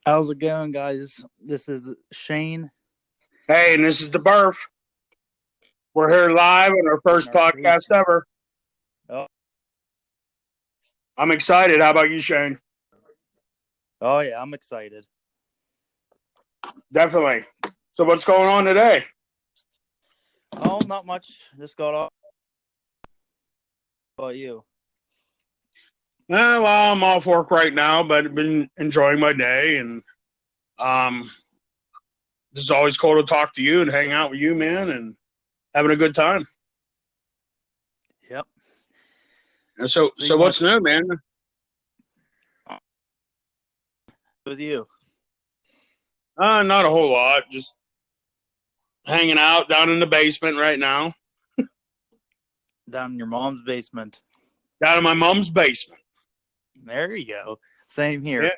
How's it going, guys? This is Shane Hey, and this is the Burf. We're here live on our in first our podcast basement. ever. Oh, I'm excited. How about you, Shane? oh yeah, I'm excited. Definitely. So, what's going on today? Oh, not much. Just got off. How about you? Well, I'm off work right now, but I've been enjoying my day, and um, this is always cool to talk to you and hang out with you, man, and having a good time. Yep. And so, So so you want what's new, man? to with you Not a whole lot. Just hanging out down in the basement right now, down in your mom's basement? down in my mom's basement. There you go. Same Yeah, here.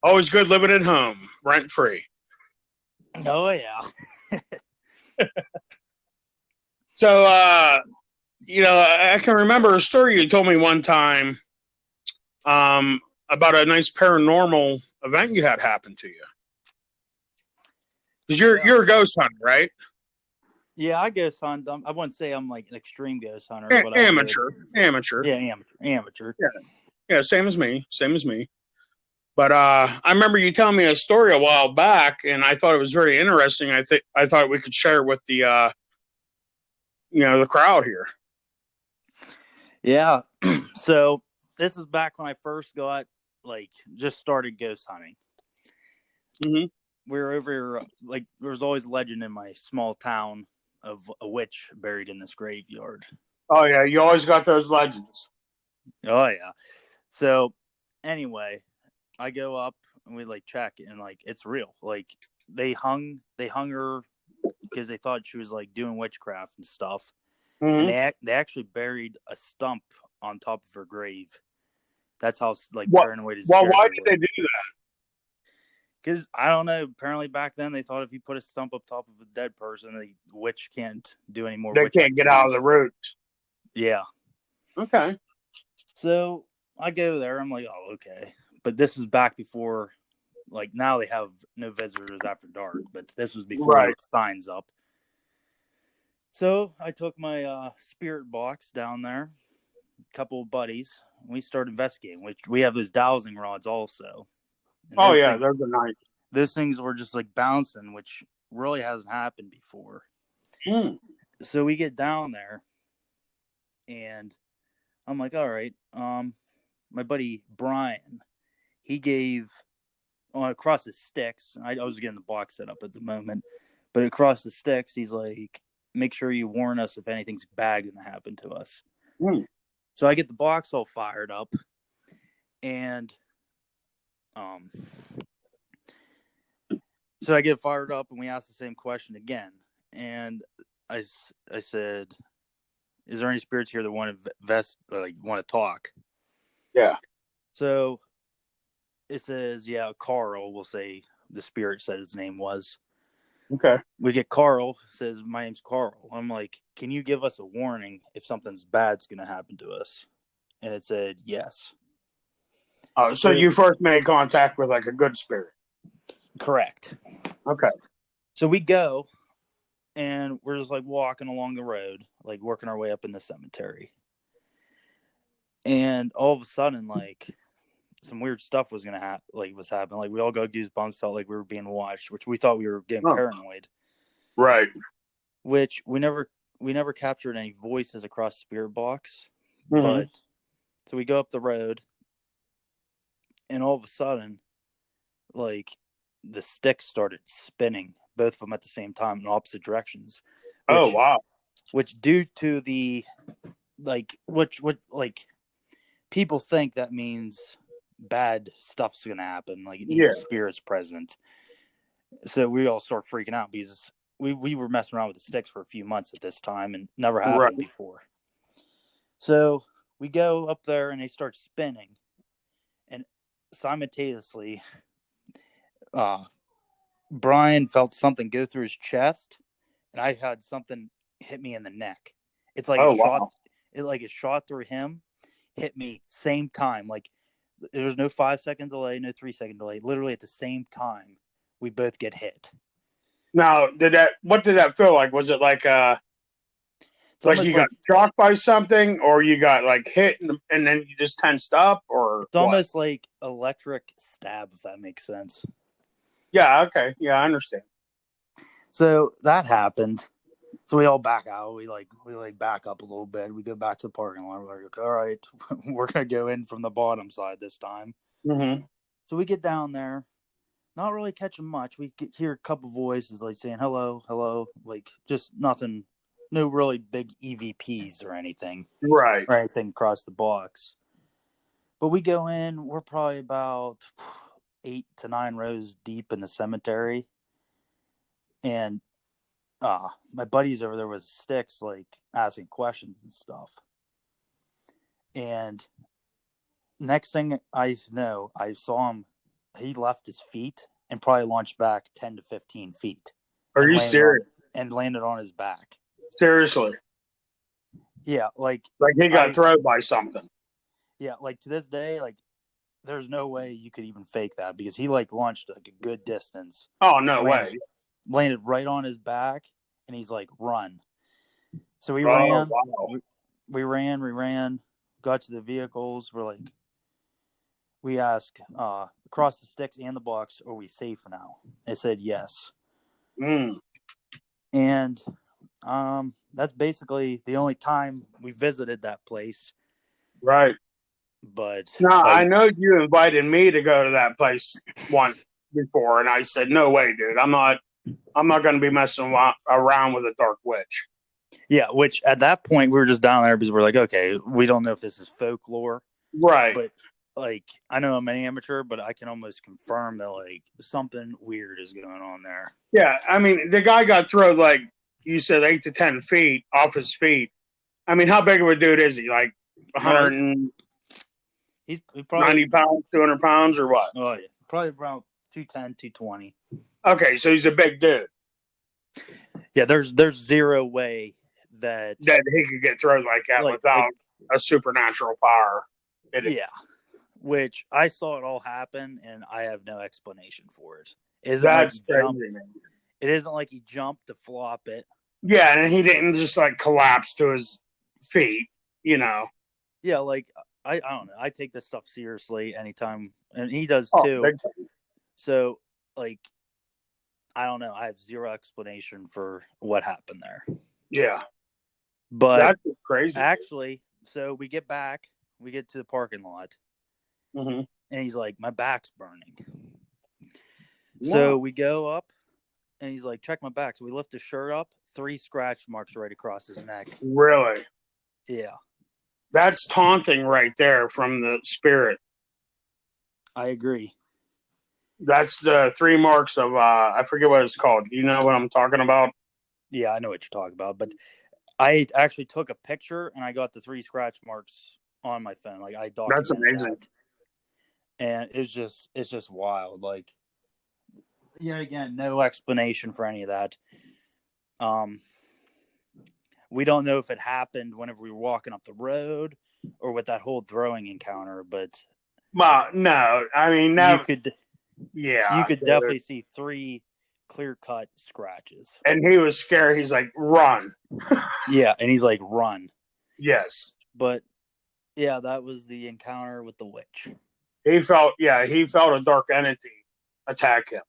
always good living at home, rent free. Oh yeah. So, I can remember a story you told me one time about a nice paranormal event you had happen to you. Because you're Yeah. you're a ghost hunter, right? Yeah, I ghost hunt. I wouldn't say I'm like an extreme ghost hunter, but I do. Amateur, amateur. Yeah, amateur. Amateur. Yeah, yeah, same as me, same as me. But I remember you telling me a story a while back, and I thought it was very interesting. I thought we could share with the crowd here. Yeah. So this is back when I first got just started ghost hunting. Hmm. We were over here, like there was always a legend in my small town of a witch buried in this graveyard. Oh yeah, you always got those legends. Oh yeah. So anyway, I go up and we like check and like it's real. Like they hung her because they thought she was like doing witchcraft and stuff. And Hmm. they actually buried a stump on top of her grave. That's how like What? paranoid and Well, scared why they did were. they do that? Because I don't know. Apparently, back then they thought if you put a stump up top of a dead person, the witch can't do any more They witch can't get out of the activities. roots. Yeah. Okay. So I go there. I'm like, oh, okay. But this is back before, like now they have no visitors after dark. But this was before there Right. were signs up. So I took my spirit box down there, a couple of buddies. We started investigating. Which we have those dowsing rods also, and Oh yeah, those are nice. those things were just like bouncing, which really hasn't happened before. Mm. So we get down there, and I'm like, all right. My buddy Brian, he gave across the sticks. I was getting the box set up at the moment, but across the sticks, he's like, make sure you warn us if anything's bad going to happen to us. Mm. So I get the box all fired up, and um, so I get fired up, and we ask the same question again. And I said, is there any spirits here that want to want to talk? Yeah. So it says, yeah, Carl, we'll say the spirit said his name was. Okay. We get Carl, says, my name's Carl. I'm like, can you give us a warning if something's bad's going to happen to us? And it said, yes. So So, you first made contact with like a good spirit. correct. Okay. So we go, and we're just like walking along the road, like working our way up in the cemetery. And all of a sudden, like, some weird stuff was was happening. Like we all got goosebumps, felt like we were being watched, which we thought we were getting Oh, paranoid. right. Which we never captured any voices across Spirit Box, Hmm. but so we go up the road, and all of a sudden, like the sticks started spinning, both of them at the same time in opposite directions, Oh, which wow. which due to the what people think that means bad stuff's gonna happen, like an Yeah. evil spirit's present. So we all start freaking out because we were messing around with the sticks for a few months at this time and never Right. happened before. So we go up there and they start spinning, and simultaneously, uh, Brian felt something go through his chest, and I had something hit me in the neck. It's like Oh, wow. it shot through him, hit me same time. Like There was no 5-second delay, no 3-second delay. Literally at the same time, we both get hit. Now, what did that feel like? Was it like It's like almost you like got shocked by something, or you got like hit and then you just tensed up, or it's what? almost like electric stab, if that makes sense. Yeah, okay. Yeah, I understand. So that happened. So we all back out. We back up a little bit. We go back to the parking lot. We're like, all right, we're gonna go in from the bottom side this time. Mm-hmm. So we get down there, not really catching much. We hear a couple voices like saying hello, hello, like just nothing, no really big EVPs or anything Right. across the box. But we go in. We're probably about 8 to 9 rows deep in the cemetery, and my buddies over there with sticks, like asking questions and stuff. And next thing I know, I saw him. He left his feet and probably launched back 10 to 15 feet. Are you serious? Landed on his back. Seriously? Yeah, like he got thrown by something. Yeah, like to this day, like there's no way you could even fake that because he like launched like a good distance. Oh, no way. Landed right on his back, and he's like, run. So we ran. Wow. We ran, got to the vehicles. We asked across the sticks and the box, are we safe now? They said yes. And that's basically the only time we visited that place. Right. But now, I know you invited me to go to that place once before, and I said, no way, dude. I'm not going to be messing around with a dark witch. Yeah, which at that point we were just down there because we're like, okay, we don't know if this is folklore. Right. But like, I know I'm an amateur, but I can almost confirm that like something weird is going on there. Yeah, I mean, the guy got thrown, like you said, 8 to 10 feet off his feet. I mean, how big of a dude is he? Like 100 He's probably 90 pounds, 200 pounds, or what? Oh, yeah. Probably around 210, 220. Okay, so he's a big dude. Yeah, there's zero way that he could get thrown like that without a supernatural power. Yeah, which I saw it all happen, and I have no explanation for it. That's crazy. It isn't like he jumped to flop it. Yeah, and he didn't just like collapse to his feet, you know. Yeah, like I don't know. I take this stuff seriously anytime, and he does too. So, like, I don't know. I have zero explanation for what happened there. Yeah, but that's crazy. Actually, so we get back, we get to the parking lot, and he's like, "My back's burning." Wow. So we go up, and he's like, "Check my back." So we lift his shirt up, 3 scratch marks right across his neck. Really? Yeah. That's taunting right there from the spirit. I agree. That's the 3 marks of I forget what it's called. Do you know what I'm talking about? Yeah, I know what you're talking about, but I actually took a picture and I got the 3 scratch marks on my phone. Like I documented. That's amazing. That. And it's just wild. Like, yet again, no explanation for any of that. We don't know if it happened whenever we were walking up the road or with that whole throwing encounter, but well, no, I mean, no, you could definitely see 3 clear-cut scratches. And he was scared. He's like, run. Yeah, and he's like, run. Yes. But yeah, that was the encounter with the witch. He felt a dark entity attack him.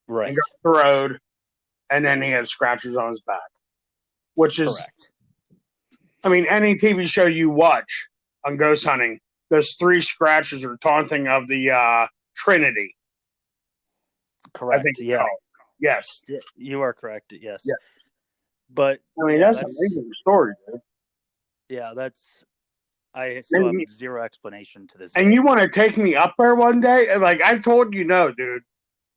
Right. He got thrown, and then he had scratches on his back. Which is correct. I mean, any TV show you watch on ghost hunting, those 3 scratches are taunting of the Trinity. Correct. I think yeah. Yes. Yeah, you are correct. Yes. Yeah. But I mean, that's an amazing story, dude. Yeah, I still have zero explanation to this. And you want to take me up there one day? And like I told you, no, dude.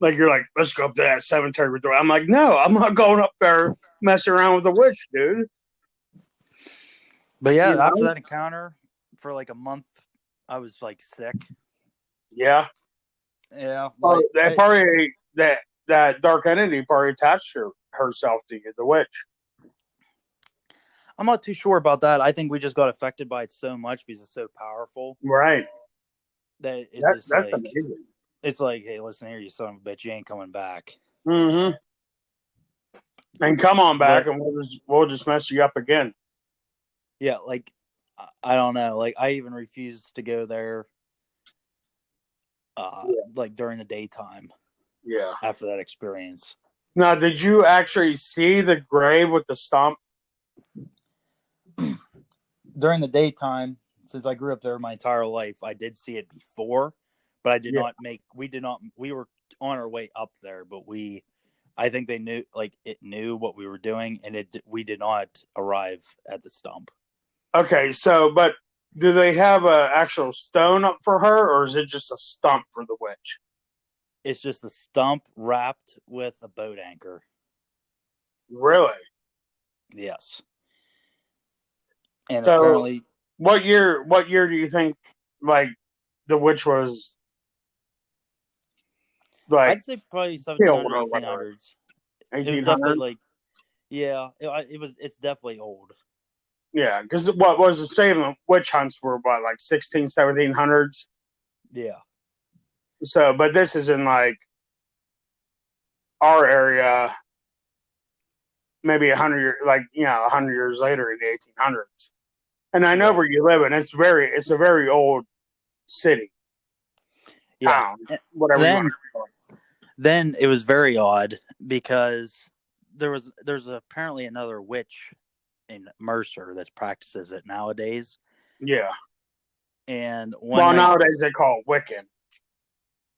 Like you're like, let's go up to that cemetery with the. I'm like, no, I'm not going up there messing around with the witch, dude. But yeah, after that encounter, for like a month, I was like sick. Yeah. Yeah. Like, that dark entity probably attached herself to you, the witch. I'm not too sure about that. I think we just got affected by it so much because it's so powerful. Right. that it's just That's like, amazing. it's like, hey, listen here, you son of a bitch, you ain't coming back. Mm-hmm. And come on back, But and we'll just mess you up again. yeah, like I don't know. Like I even refused to go there, Yeah. like during the daytime Yeah. after that experience. Now, did you actually see the grave with the stump? During the daytime, since I grew up there my entire life, I did see it before, but I did Yeah. not make. We did not. We were on our way up there, but we. I think they knew, like it knew what we were doing, and it. We did not arrive at the stump. Okay, so but do they have a actual stone up for her, or is it just a stump for the witch? It's just a stump wrapped with a boat anchor. Really? Yes, and So apparently, what year do you think like the witch was like I'd say probably killed 1700, or whatever? 1800s. It was definitely 1800s? like, yeah, it was. It's definitely old. Yeah, because what was the Salem witch hunts were what, like 16, 1700s? Yeah, So, but this is in like our area, maybe 100, like 100 years later in the 1800s. And I know where right. you live, and it's a very old city, Yeah. town, whatever you want Then to call it. then it was very odd because there's apparently another witch in Mercer that practices it nowadays. Yeah. And one Well, night, nowadays they call it Wiccan.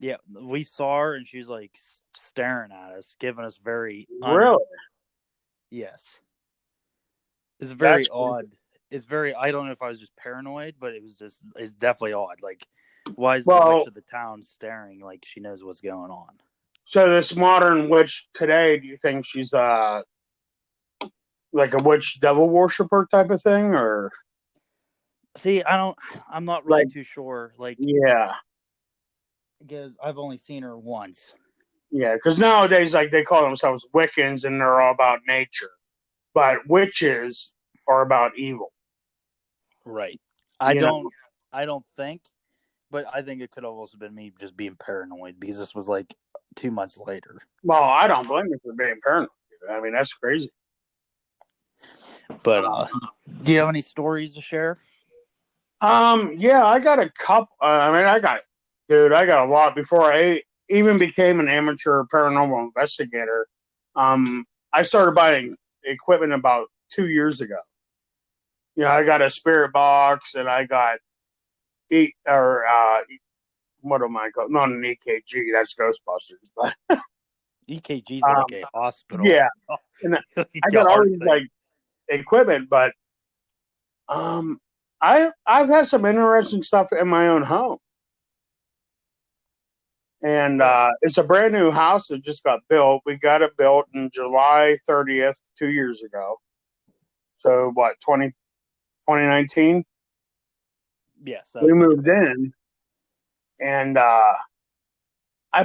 yeah, we saw her and she's like staring at us, giving us very Really? yes. It's That's very odd. It's very, I don't know if I was just paranoid, but it's definitely odd. Like, why is the witch well. of the town staring like she knows what's going on? So this modern witch today, do you think she's like a witch devil worshiper type of thing, or See, I'm not really like too sure. Like, yeah, because I've only seen her once. yeah? Because nowadays, like they call themselves Wiccans, and they're all about nature, but witches are about evil. Right. I You know. don't I don't think, but I think it could have also been me just being paranoid because this was like 2 months later. Well, I don't blame you for being paranoid. I mean, that's crazy. But do you have any stories to share? Yeah, I got a couple. Dude, I got a lot before I even became an amateur paranormal investigator. I started buying equipment about 2 years ago. I got a spirit box, and I got what am I called? Not an EKG, that's Ghostbusters, but EKG's um, like a hospital. yeah, and Like I a got all heart these thing. like equipment, but um, I've had some interesting stuff in my own home. And Yeah. it's a brand new house that just got built. We got it built in July 30th, 2 years ago. So what, 2019? Yes, that We would be moved correct. in, and I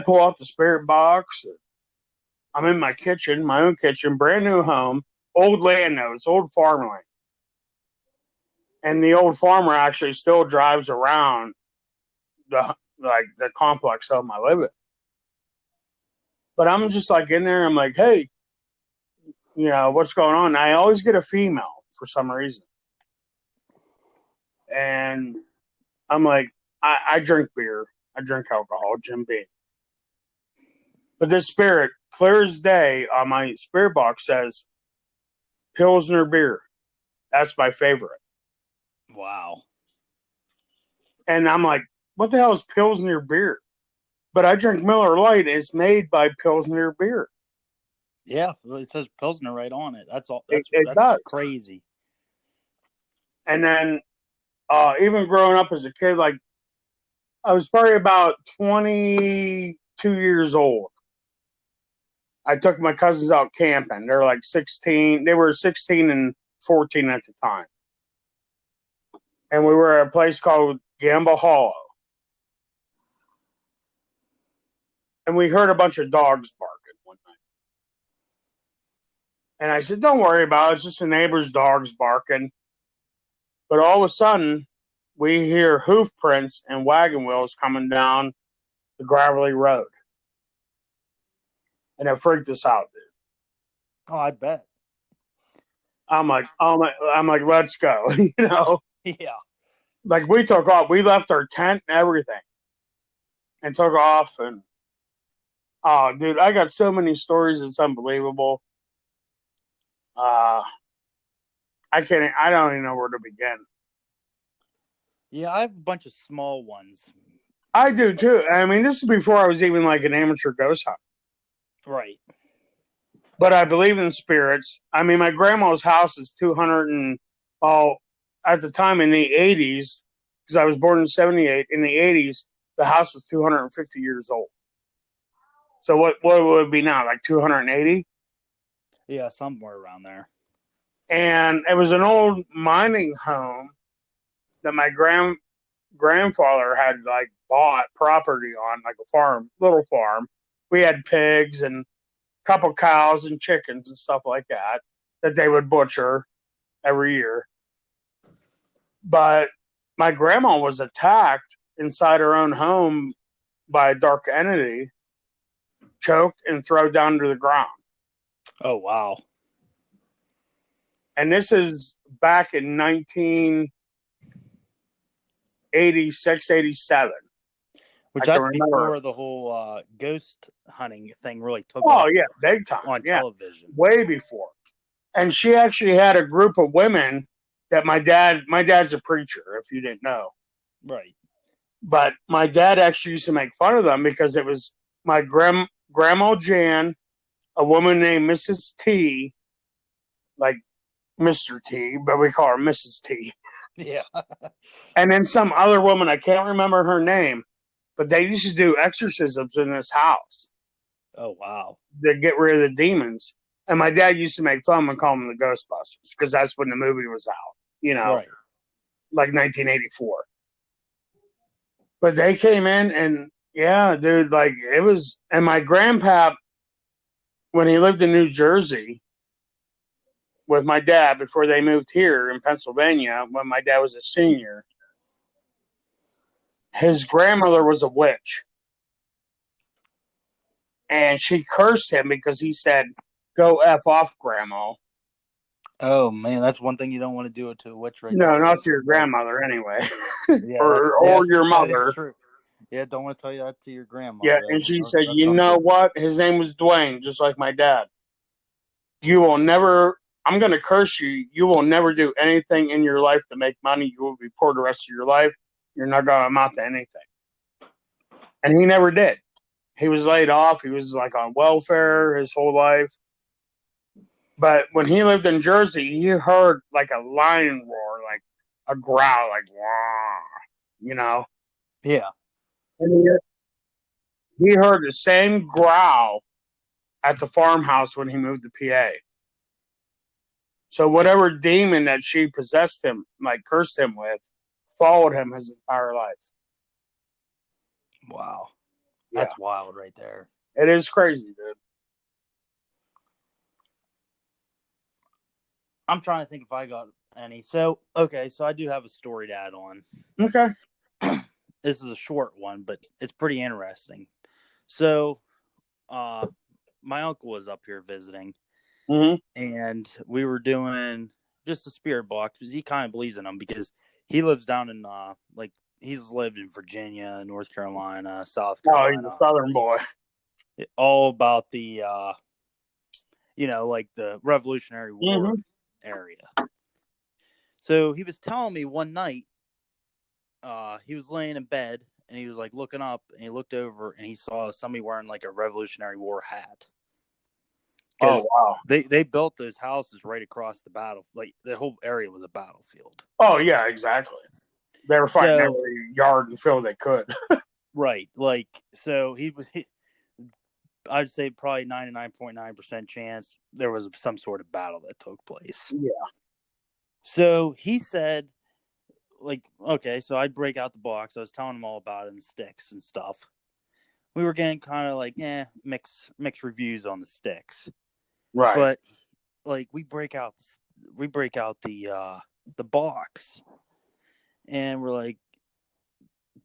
pull out the spirit box. I'm in my kitchen, my own kitchen, brand new home, old land though, it's old farmland. And the old farmer actually still drives around the complex of my living. But I'm just like in there, I'm like, hey, what's going on? And I always get a female for some reason. And I'm like, I drink beer, I drink alcohol, Jim Beam. But this spirit, clear as day, on my spirit box says Pilsner beer. That's my favorite. Wow. And I'm like, what the hell is Pilsner beer? But I drink Miller Lite. It's made by Pilsner beer. Yeah, it says Pilsner right on it. That's all. It That's does. crazy. And then even growing up as a kid, like I was probably about 22 years old. I took my cousins out camping. They're like 16. They were 16 and 14 at the time. And we were at a place called Gamba Hollow. And we heard a bunch of dogs barking one night. And I said, don't worry about it. It's just the neighbor's dogs barking. But all of a sudden, we hear hoof prints and wagon wheels coming down the gravelly road. And it freaked us out, dude. Oh, I bet. I'm like, let's go. Yeah. Like we took off. We left our tent and everything and took off. And oh, dude, I got so many stories. It's unbelievable. I don't even know where to begin. Yeah, I have a bunch of small ones. I do too. I mean, this is before I was even like an amateur ghost hunter. Right. But I believe in spirits. I mean, my grandma's house is 200 and, at the time in the 80s, because I was born in 78, in the 80s, the house was 250 years old. So what would it be now, like 280? Yeah, somewhere around there. And it was an old mining home that my grandfather had like bought property on, like a farm, little farm. We had pigs and a couple cows and chickens and stuff like that they would butcher every year. But my grandma was attacked inside her own home by a dark entity, choked and thrown down to the ground. Oh, wow. And this is back in 1986, 87. Which that's before the whole ghost hunting thing really took off. Oh, yeah, big time. On television. Way before. And she actually had a group of women that my dad's a preacher, if you didn't know. Right. But my dad actually used to make fun of them because it was my Grandma Jan, a woman named Mrs. T, like Mr. T, but we call her Mrs. T. Yeah. And then some other woman, I can't remember her name, but they used to do exorcisms in this house. Oh, wow. To get rid of the demons. And my dad used to make fun and call them the Ghostbusters because that's when the movie was out, right. Like 1984. But they came in and, yeah, dude, like it was. And my grandpa, when he lived in New Jersey with my dad before they moved here in Pennsylvania, when my dad was a senior, his grandmother was a witch. And she cursed him because he said, "Go F off, Grandma." Oh, man, that's one thing you don't want to do it to a witch right No, there. not to your grandmother anyway. Yeah, or your mother. True. Yeah, don't want to tell you that to your grandma. Yeah, and she said, "You know what? His name was Dwayne, just like my dad. You will never, I'm going to curse you. You will never do anything in your life to make money. You will be poor the rest of your life. You're not going to amount to anything." And he never did. He was laid off. He was like on welfare his whole life. But when he lived in Jersey, he heard like a lion roar, like a growl, like, wah, Yeah. And he heard the same growl at the farmhouse when he moved to PA. So whatever demon that she possessed him, like cursed him with, followed him his entire life. Wow. Yeah. That's wild right there. It is crazy, dude. I'm trying to think if I got any. So I do have a story to add on. Okay. This is a short one, but it's pretty interesting. So, my uncle was up here visiting, and we were doing just a spirit box because he kind of believes in them because he lives down in he's lived in Virginia, North Carolina, South Carolina. Oh, he's a Southern boy. All about the like the Revolutionary War area. So he was telling me one night, he was laying in bed and he was like looking up and he looked over and he saw somebody wearing like a Revolutionary War hat. Oh, wow. They built those houses right across the battle. Like the whole area was a battlefield. Oh, yeah, exactly. They were fighting every yard and field they could. Right. Like, so I'd say probably 99.9% chance there was some sort of battle that took place. Yeah. So he said, like, okay, so I'd break out the box. I was telling him all about it and sticks and stuff. We were getting kind of like, mixed reviews on the sticks. Right. But like we break out the box. and we're like,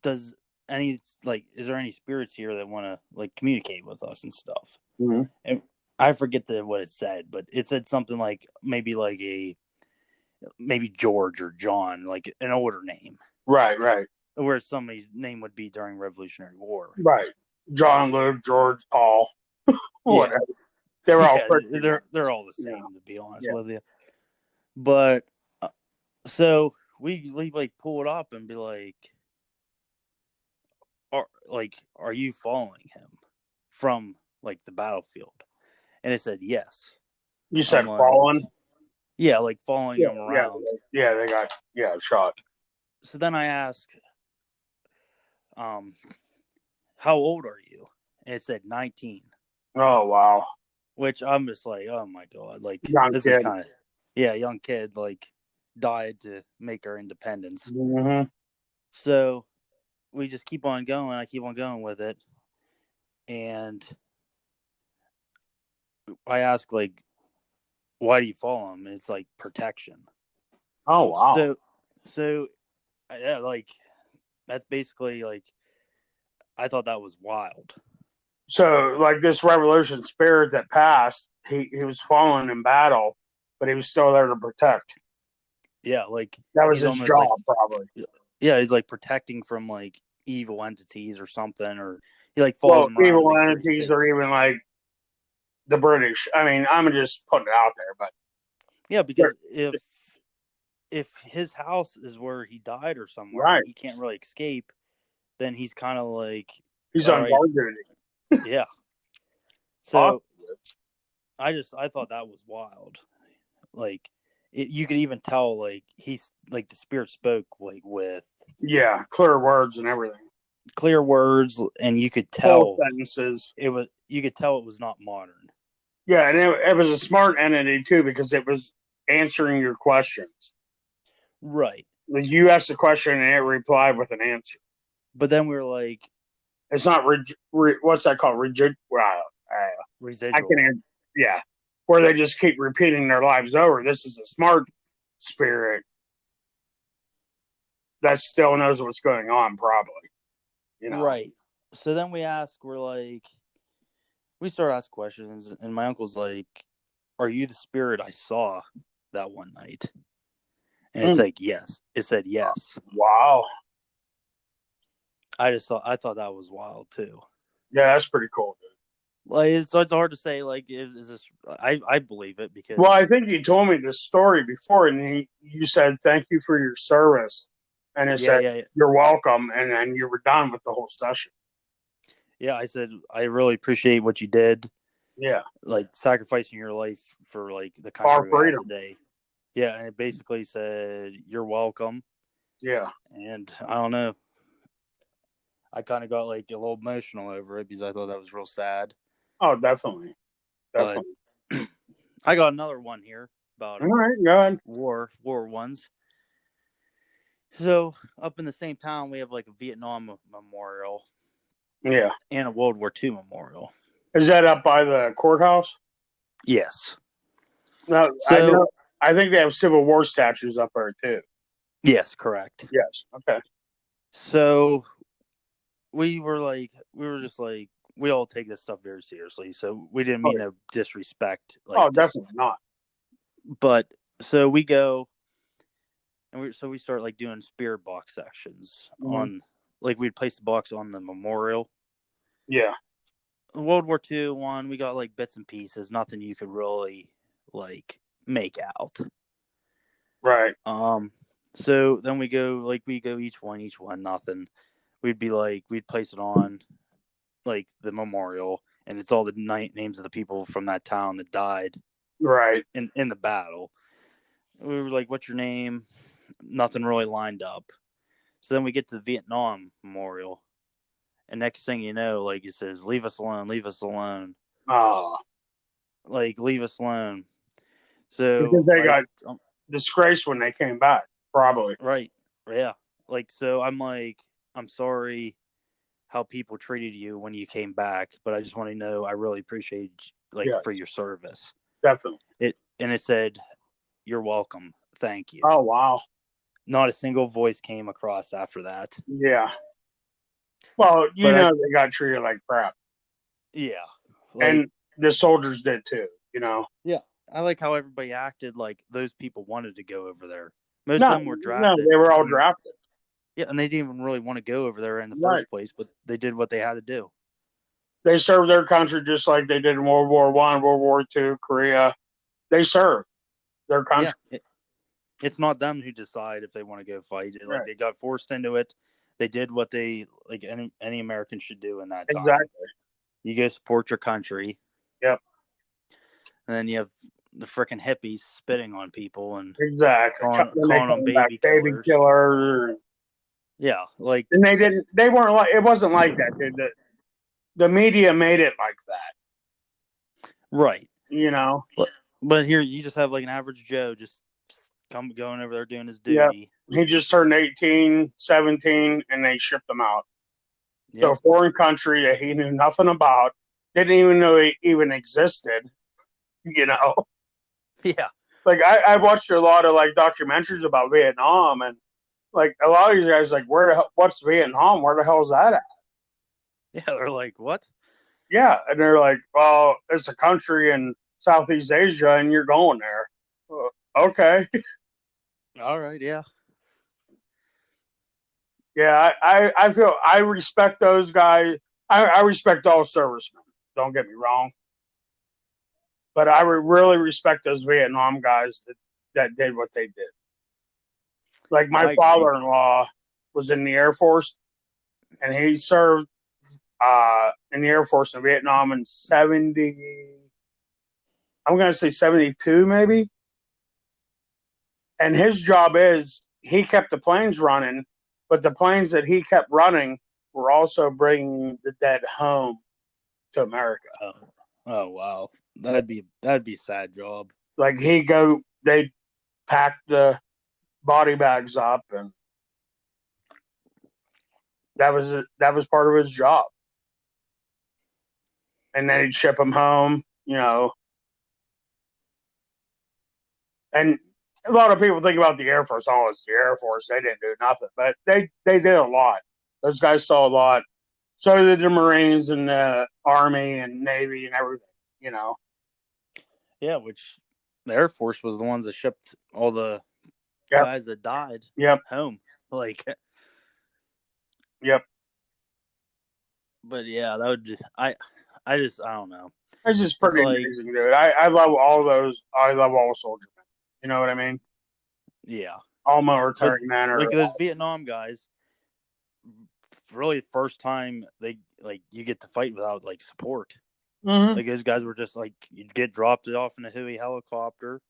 is there any spirits here that want to like communicate with us and stuff? Mm-hmm. And I forget what it said, but it said something like maybe George or John, like an older name. Right. Where somebody's name would be during Revolutionary War. Right. John, Luke, George, Paul, whatever. Yeah. They're all they're all the same, to be honest with you. But so we like pull it up and be like, are you following him from like the battlefield? And it said yes. You said following? Yeah, like following him around. Yeah, they got shot. So then I asked, how old are you? And it said 19. Oh wow. Which I'm just like, oh my god, like young kid. Young kid, like died to make our independence. Mm-hmm. So we just keep on going. I keep on going with it, and I ask like, why do you follow him? And it's like protection. Oh wow. So yeah, like that's basically like, I thought that was wild. So like this revolution spirit that passed, he was fallen in battle, but he was still there to protect. Yeah, like that was his job, probably. Yeah, he's like protecting from like evil entities or something, or he like follows them around. Evil entities, or even like the British. I mean, I'm just putting it out there, but yeah, because if his house is where he died or somewhere, right, he can't really escape, then he's kind of like he's on guard duty. Yeah. So I thought that was wild. Like you could even tell like he's like the spirit spoke like with clear words and everything. Clear words, and you could tell whole sentences. You could tell it was not modern. Yeah, and it was a smart entity too, because it was answering your questions. Right. Like you asked a question and it replied with an answer. But then we were like, it's not what's that called? Residual. I can, where they just keep repeating their lives over. This is a smart spirit that still knows what's going on, probably. Right. So then we start asking questions, and my uncle's like, "Are you the spirit I saw that one night?" And it's like, yes. It said yes. Wow. I thought that was wild too. Yeah, that's pretty cool, dude. Like it's hard to say. Like, is this? I believe it because. Well, I think you told me this story before, and you said thank you for your service, and it said you're welcome, and then you were done with the whole session. Yeah, I said I really appreciate what you did. Yeah, like sacrificing your life for like the country we have today. Yeah, and it basically said you're welcome. Yeah, and I don't know. I kind of got like a little emotional over it because I thought that was real sad. Oh, definitely. But I got another one here about all right, go ahead. war ones. So up in the same town, we have like a Vietnam memorial. Yeah, and a World War II memorial. Is that up by the courthouse? Yes. No, so, I think they have Civil War statues up there too. Yes, correct. Yes. Okay. So we were just like, we all take this stuff very seriously. So we didn't mean to disrespect. Like, definitely not. But so we go, and we start like doing spirit box sessions on, like we'd place the box on the memorial. Yeah. World War II one, we got like bits and pieces, nothing you could really like make out. Right. So then we go each one, nothing. We'd place it on like the memorial, and it's all the names of the people from that town that died. Right. In the battle. We were like, what's your name? Nothing really lined up. So then we get to the Vietnam memorial, and next thing you know, like it says, leave us alone, leave us alone. Oh. Like, leave us alone. So because they got disgraced when they came back, probably. Right. Yeah. Like, so I'm like, I'm sorry how people treated you when you came back, but I just want to know I really appreciate for your service. Definitely. It said, you're welcome. Thank you. Oh wow. not a single voice came across after that. Yeah. Well, you But know they got treated like crap. Yeah. And the soldiers did too, you know? Yeah. I like how everybody acted like those people wanted to go over there. Most of them were drafted. No, they were all drafted. Yeah, and they didn't even really want to go over there in the first place, but they did what they had to do. They served their country just like they did in World War I, World War II, Korea. They served their country. Yeah, it's not them who decide if they want to go fight. Like they got forced into it. They did what they like any American should do in that time. Exactly. You go support your country. Yep. And then you have the freaking hippies spitting on people and calling them baby killers. Yeah, like, and they weren't like, it wasn't like that, dude. The media made it like that. Right. You know? But here you just have like an average Joe just going over there doing his duty. He just turned 18, 17, and they shipped him out to a foreign country that he knew nothing about, didn't even know he even existed, you know? Yeah. Like, I watched a lot of, like, documentaries about Vietnam, and, like, a lot of these guys, like, what's Vietnam? Where the hell is that at? Yeah, they're like, what? Yeah, and they're like, well, it's a country in Southeast Asia, and you're going there. Okay. All right, yeah. Yeah, I feel I respect those guys. I respect all servicemen. Don't get me wrong. But I really respect those Vietnam guys that did what they did. Like my father-in-law was in the Air Force, and he served in the Air Force in Vietnam in 70. I'm going to say 72, maybe. And his job is he kept the planes running, but the planes that he kept running were also bringing the dead home to America. Oh wow, that'd be a sad job. Like they'd pack the body bags up, and that was part of his job. And then he'd ship them home, you know. And a lot of people think about the Air Force. Oh, it's the Air Force. They didn't do nothing, but they did a lot. Those guys saw a lot. So did the Marines and the Army and Navy and everything, you know. Yeah, which the Air Force was the ones that shipped all the guys that died home. Like, But yeah, that would I don't know. It's just pretty amazing, dude. I love all those. I love all soldier men. You know what I mean? Yeah. All military men are like those Vietnam guys. Really, first time you get to fight without like support. Mm-hmm. Like those guys were just like you'd get dropped off in a Huey helicopter.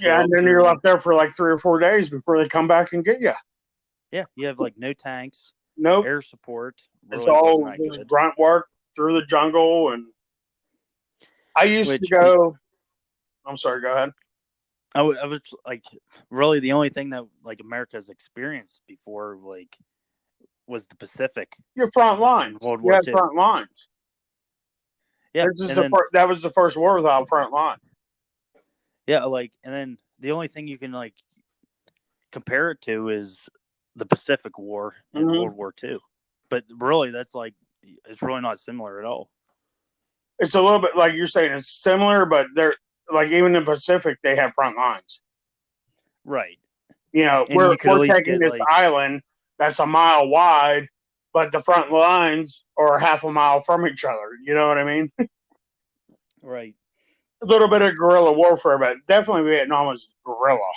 And then you're up there for like 3 or 4 days before they come back and get you. Yeah, you have like no tanks, nope, air support. Really it's all grunt work through the jungle, and I used to go. I'm sorry. Go ahead. I was like, really, the only thing that like America's experienced before like was the Pacific. Your front lines. World War II. Front lines. Yeah, that was the first war without front line. Yeah, like, and then the only thing you can like compare it to is the Pacific War in World War II. But really, that's like it's really not similar at all. It's a little bit like you're saying it's similar, but they're like even in the Pacific they have front lines. Right. You know, we're taking this island that's a mile wide, but the front lines are half a mile from each other. You know what I mean? Right. A little bit of guerrilla warfare, but definitely Vietnam was guerrilla.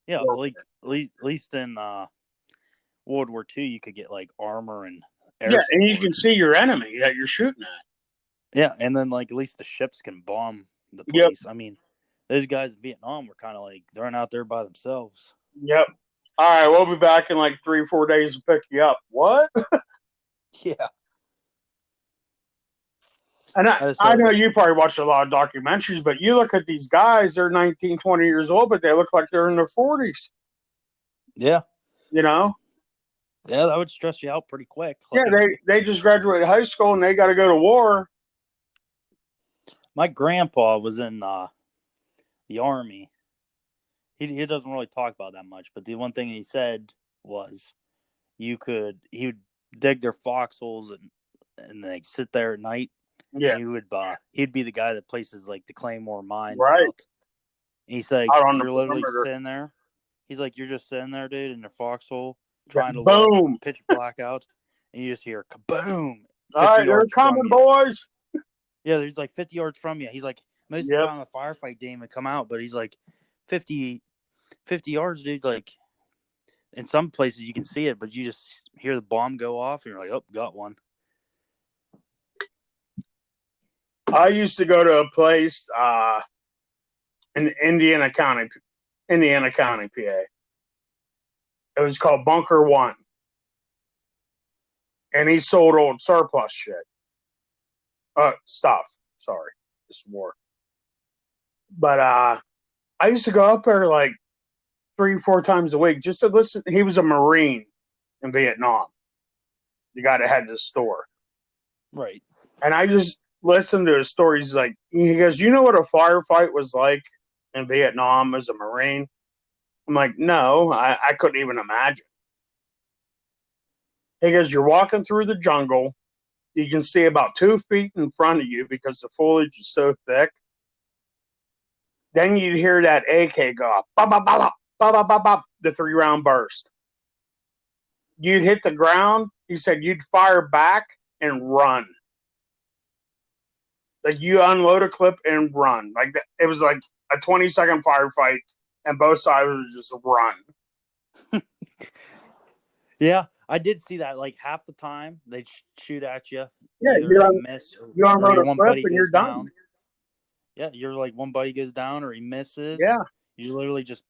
Yeah, like at least in World War II, you could get like armor and air support. And you can see your enemy that you're shooting at. Yeah, and then like at least the ships can bomb the place. I mean, those guys in Vietnam were kind of like they're out there by themselves. Yep. All right, we'll be back in like 3 or 4 days to pick you up. What? Yeah. And I know you probably watched a lot of documentaries, but you look at these guys, they're 19, 20 years old, but they look like they're in their 40s. Yeah. You know? Yeah, that would stress you out pretty quick. Like, yeah, they just graduated high school and they got to go to war. My grandpa was in the Army. he doesn't really talk about that much, but the one thing he said was he would dig their foxholes and like sit there at night. Yeah, He'd be the guy that places like the Claymore mines right. out. And he's like, Out on the you're literally perimeter. sitting there. He's like, you're just sitting there, dude, in your foxhole, trying to Boom. look, pitch blackout, and you just hear kaboom. All right, they're coming, boys. Yeah, there's like 50 yards from you. He's like, most of the time the firefight didn't even come out, but he's like 50 yards, dude. Like, in some places you can see it, but you just hear the bomb go off, and you're like, oh, got one. I used to go to a place in Indiana County, PA. It was called Bunker One. And he sold old surplus shit. Stuff. Sorry. This war. But I used to go up there like 3-4 times a week just to listen. He was a Marine in Vietnam. The guy that had the store. Right. And I just listened to his stories. Like, he goes, you know what a firefight was like in Vietnam as a Marine? I'm like, no, I couldn't even imagine. He goes, you're walking through the jungle. You can see about 2 feet in front of you because the foliage is so thick. Then you'd hear that AK go up, bop, bop, bop, bop, bop, bop, bop, the 3-round burst. You'd hit the ground. He said you'd fire back and run. Like, you unload a clip and run. Like, it was like a 20-second firefight, and both sides was just run. Yeah, I did see that. Like, half the time they'd shoot at you. Yeah, you unload a clip and you're done. Yeah, you're like, one buddy goes down or he misses. Yeah. You literally just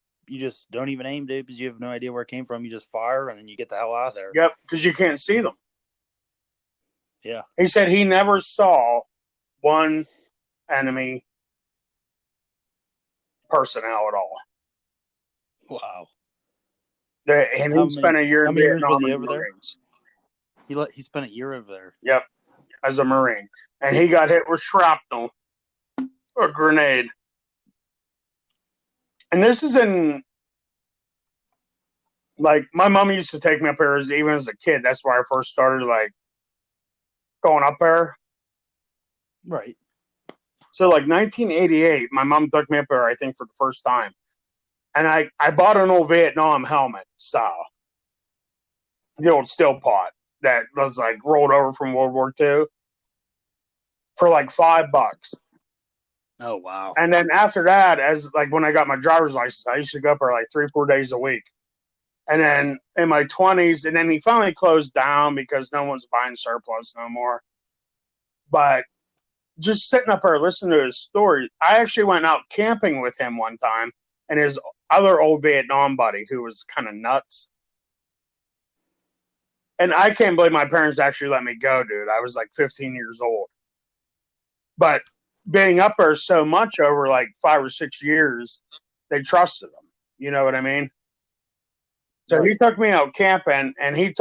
don't even aim, dude, because you have no idea where it came from. You just fire and then you get the hell out of there. Yep, because you can't see them. Yeah. He said he never saw one enemy personnel at all. Wow. And he spent a year in Vietnam. Was he over there? He spent a year over there. Yep, as a Marine. And he got hit with shrapnel, a grenade. And this is in, like, my mom used to take me up there even as a kid. That's where I first started, like, going up there. Right. So, like, 1988, my mom took me up there, I think, for the first time. And I bought an old Vietnam helmet style. The old steel pot that was, like, rolled over from World War II for, like, $5. Oh, wow. And then after that, as, like, when I got my driver's license, I used to go up there, like, 3-4 days a week. And then in my 20s, and then he finally closed down because no one's buying surplus no more. But just sitting up there listening to his story, I actually went out camping with him one time and his other old Vietnam buddy who was kind of nuts. And I can't believe my parents actually let me go, dude. I was like 15 years old. But being up there so much over like 5 or 6 years, they trusted him. You know what I mean? So he took me out camping and he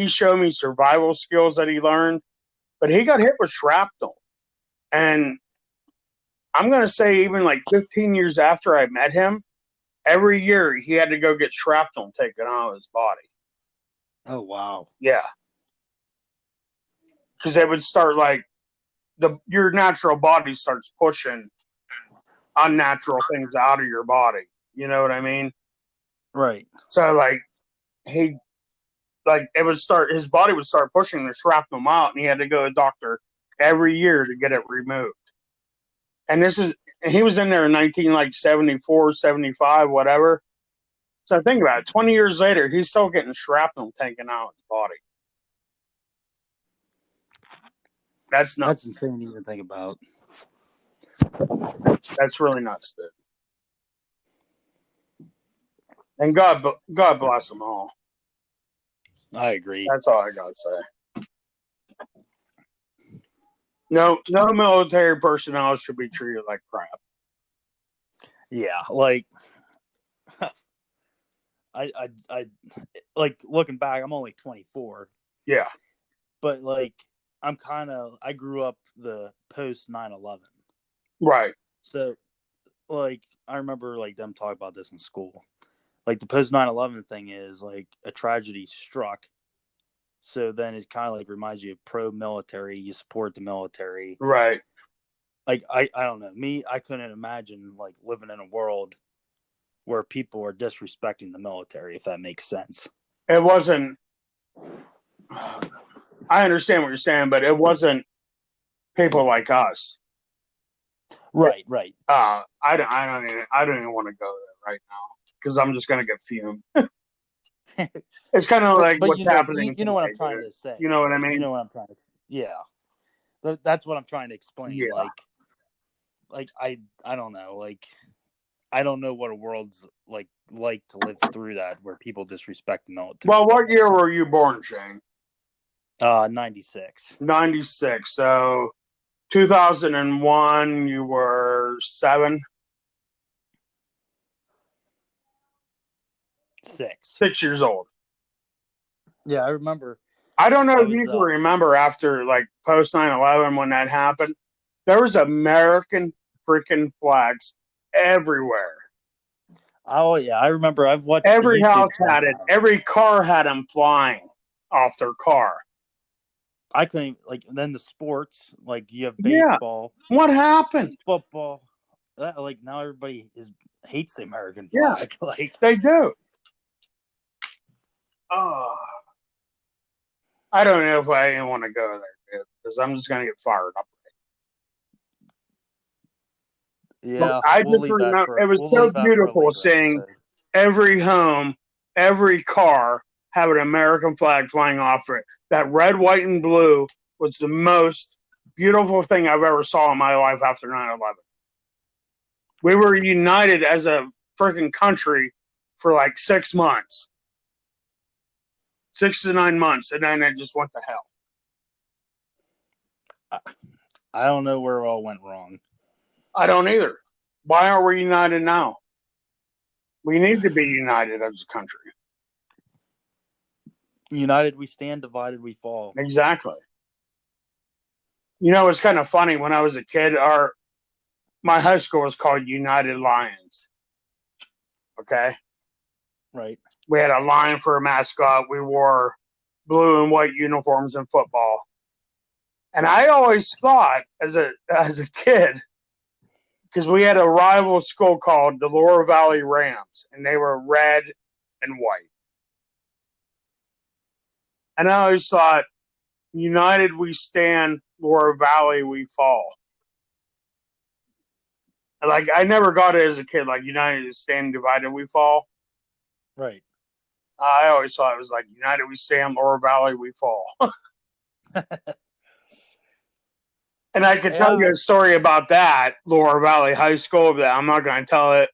showed me survival skills that he learned, but he got hit with shrapnel. And I'm going to say even like 15 years after I met him, every year he had to go get shrapnel taken out of his body. Oh, wow. Yeah. Because it would start like your natural body starts pushing unnatural things out of your body. You know what I mean? Right. So like his body would start pushing the shrapnel out, and he had to go to a doctor every year to get it removed. And he was in there in 1974, 75, whatever. So think about it. 20 years later, he's still getting shrapnel taken out of his body. That's nuts. That's insane to even think about. That's really nuts, dude. And God bless them all. I agree. That's all I got to say. No military personnel should be treated like crap. Yeah, like I like looking back, I'm only 24. Yeah. But like I grew up the post 9/11. Right. So like I remember like them talk about this in school. Like the post 9/11 thing is like a tragedy struck. So then it kind of like reminds you of pro-military. You support the military. Right. Like I don't know. Me, I couldn't imagine like living in a world where people are disrespecting the military, if that makes sense. It wasn't. I understand what you're saying, but it wasn't people like us. Right. I don't even want to go there right now because I'm just gonna get fumed. It's kind of like what's happening. You know what I'm trying to say. You know what I mean? You know what I'm trying to. Yeah, that's what I'm trying to explain. Yeah. Like I don't know. Like I don't know what a world's like to live through that where people disrespect the military. Well, what year were you born, Shane? 96. 96. So 2001, you were 7. 6 years old. Yeah, I remember. I don't know if you can remember after like post 9/11 when that happened. There was American freaking flags everywhere. Oh yeah, I remember. I've watched every house had it. Every car had them flying off their car. I couldn't even, like then the sports like you have baseball. Yeah. What happened? Football. Like now everybody hates the American flag. Yeah, like they do. Oh, I don't know if I even want to go there because I'm just gonna get fired up. Yeah, but I just remember it was so beautiful seeing every home, every car have an American flag flying off it. That red, white, and blue was the most beautiful thing I've ever saw in my life after 9/11. We were united as a freaking country for like 6 months. 6 to 9 months, and then it just went to hell. I don't know where it all went wrong. I don't either. Why aren't we united now? We need to be united as a country. United we stand, divided we fall. Exactly. You know, it's kind of funny. When I was a kid, my high school was called United Lions. Okay? Right. We had a lion for a mascot. We wore blue and white uniforms in football. And I always thought as a kid, because we had a rival school called the Laurel Valley Rams, and they were red and white. And I always thought, united we stand, Laurel Valley we fall. Like, I never got it as a kid, like, united we stand, divided we fall. Right. I always thought it was like, united we stand, Laurel Valley we fall. And I could tell you a story about that, Laurel Valley High School, but I'm not going to tell it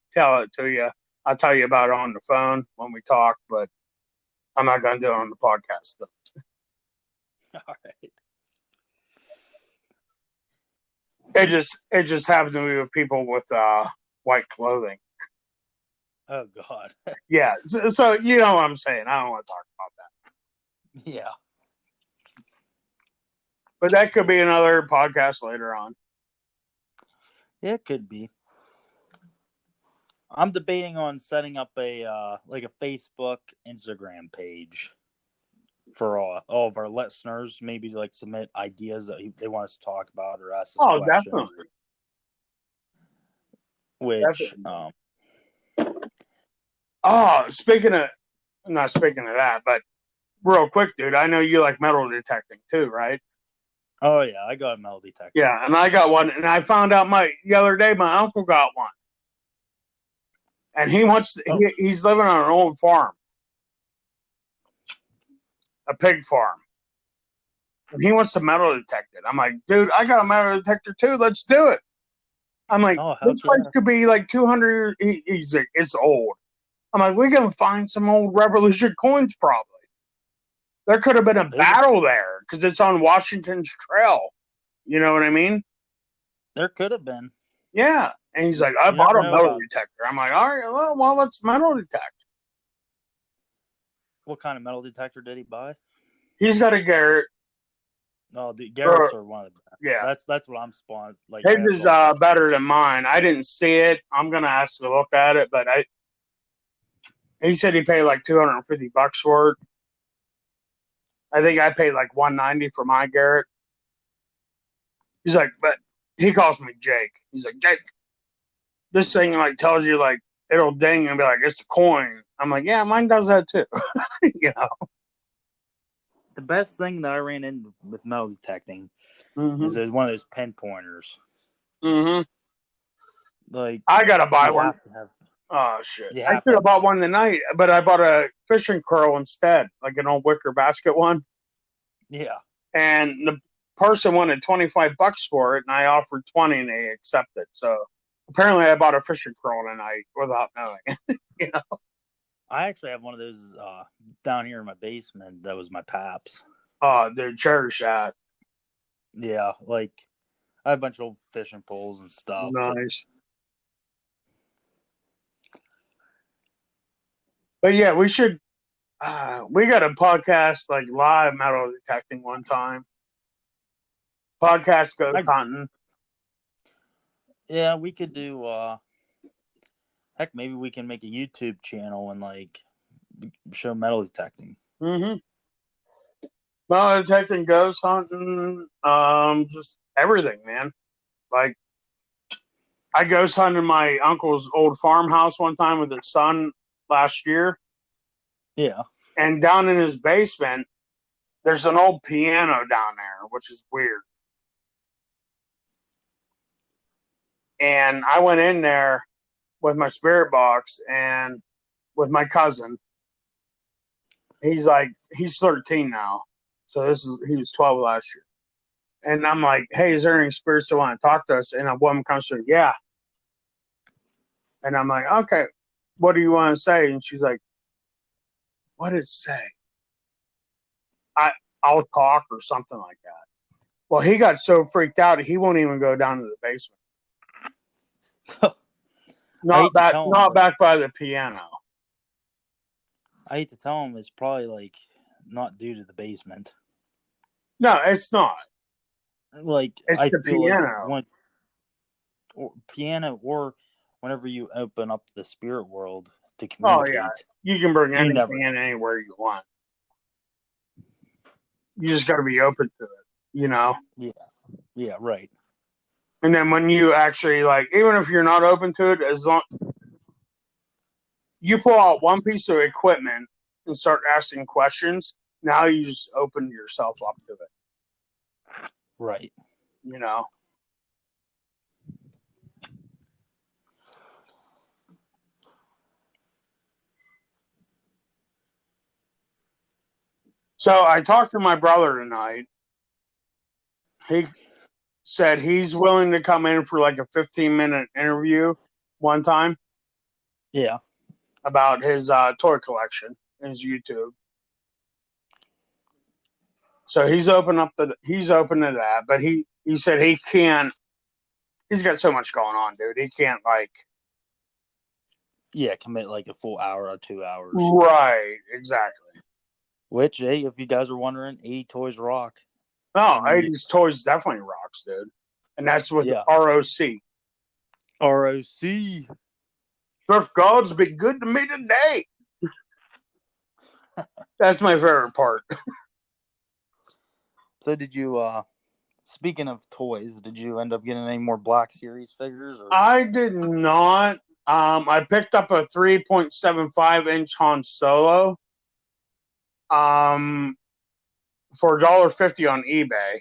to you. I'll tell you about it on the phone when we talk, but I'm not going to do it on the podcast. All right. It just happened to be with people with white clothing. Oh God. Yeah. So you know what I'm saying. I don't want to talk about that. Yeah. But that could be another podcast later on. Yeah, it could be. I'm debating on setting up a Facebook, Instagram page for all of our listeners. Maybe like submit ideas that they want us to talk about or ask us questions. Definitely. Which, not speaking of that, but real quick, dude, I know you like metal detecting too, right? Oh yeah, I got a metal detector. Yeah, and I got one, and I found out the other day my uncle got one, and he's living on an old farm, a pig farm, and he wants to metal detect it. I'm like, dude, I got a metal detector too. Let's do it. I'm like, this place could be like 200. He's like, it's old. I'm like, we can find some old Revolution coins probably. There could have been a battle there because it's on Washington's Trail. You know what I mean? There could have been. Yeah. And he's like, I bought a metal detector. I'm like, all right, well, let's metal detect. What kind of metal detector did he buy? He's got a Garrett. Oh, the Garrett's are one of the best. Yeah. That's what I'm spawned. Like His is better than mine. I didn't see it. I'm gonna ask to look at it, but he said he paid like $250 for it. I think I paid like $190 for my Garrett. He's like, but he calls me Jake. He's like, Jake, this thing like tells you like it'll ding and be like, it's a coin. I'm like, yeah, mine does that too. You know. The best thing that I ran into with metal detecting is there's one of those pinpointers. Like, I gotta buy one. Have to have, oh shit! I could have bought one tonight, but I bought a fishing curl instead, like an old wicker basket one. Yeah. And the person wanted $25 for it, and I offered 20, and they accepted. So apparently, I bought a fishing curl tonight without knowing. You know. I actually have one of those down here in my basement. That was my Paps. Oh, the cherry shot. Yeah, like I have a bunch of old fishing poles and stuff. Nice. But yeah, we should. We got a podcast like live metal detecting one time. Podcast goes hunting. Yeah, we could do. Heck, maybe we can make a YouTube channel and like show metal detecting. Metal detecting, ghost hunting, just everything, man. Like, I ghost hunted my uncle's old farmhouse one time with his son last year. Yeah. And down in his basement, there's an old piano down there, which is weird. And I went in there with my spirit box and with my cousin. He's 13 now. So he was 12 last year. And I'm like, hey, is there any spirits that want to talk to us? And a woman comes through, yeah. And I'm like, okay, what do you want to say? And she's like, what did it say? I'll talk or something like that. Well, he got so freaked out, he won't even go down to the basement. Not back by the piano. I hate to tell him it's probably like not due to the basement. No, it's not. Like it's the piano. Piano or whenever you open up the spirit world to communicate. Oh yeah, you can bring anything in anywhere you want. You just got to be open to it, you know? Yeah, right. And then when you actually, like, even if you're not open to it, as long you pull out one piece of equipment and start asking questions, now you just open yourself up to it. Right. You know? So I talked to my brother tonight. He said he's willing to come in for like a 15-minute interview one time. Yeah. About his toy collection, his YouTube. So he's open to that, but he said he can't. He's got so much going on, dude. He can't commit like a full hour or 2 hours. Right, exactly. Which, hey, if you guys are wondering, 80 Toys rock. Oh, 80s Toys definitely rocks, dude. And that's with ROC. ROC. Thrift gods be good to me today. That's my favorite part. So did you, speaking of toys, did you end up getting any more Black Series figures? Or? I did not. I picked up a 3.75-inch Han Solo. For $1.50 on eBay.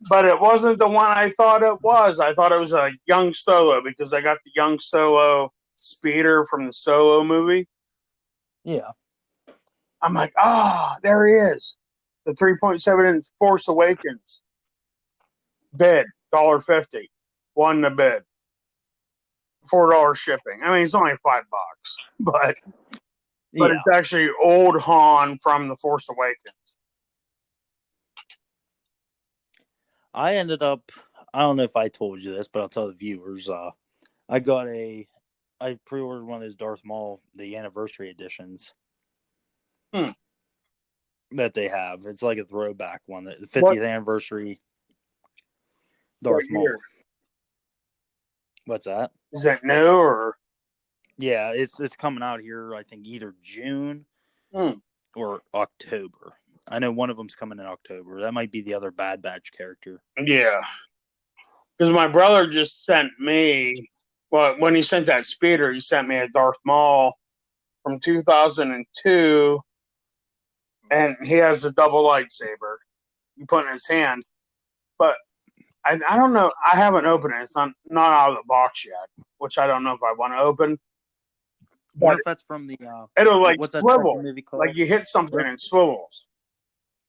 But it wasn't the one I thought it was. I thought it was a young Solo because I got the young Solo speeder from the Solo movie. Yeah. I'm like, there he is. The 3.7-inch Force Awakens. Bid, $1.50. Won the bid. $4 shipping. I mean, it's only $5, but it's actually old Han from the Force Awakens. I ended up, I don't know if I told you this, but I'll tell the viewers. I pre-ordered one of those Darth Maul, the anniversary editions. that they have. It's like a throwback one. The 50th anniversary Darth Maul. What's that? Is that new or? Yeah, it's coming out here. I think either June or October. I know one of them's coming in October. That might be the other Bad Batch character. Yeah, because my brother just sent me. Well, when he sent that speeder, he sent me a Darth Maul from 2002, and he has a double lightsaber. You put in his hand, but I don't know. I haven't opened it. It's not out of the box yet, which I don't know if I want to open. What if that's from the? It'll like what's swivel. That movie called? Like you hit something and it swivels.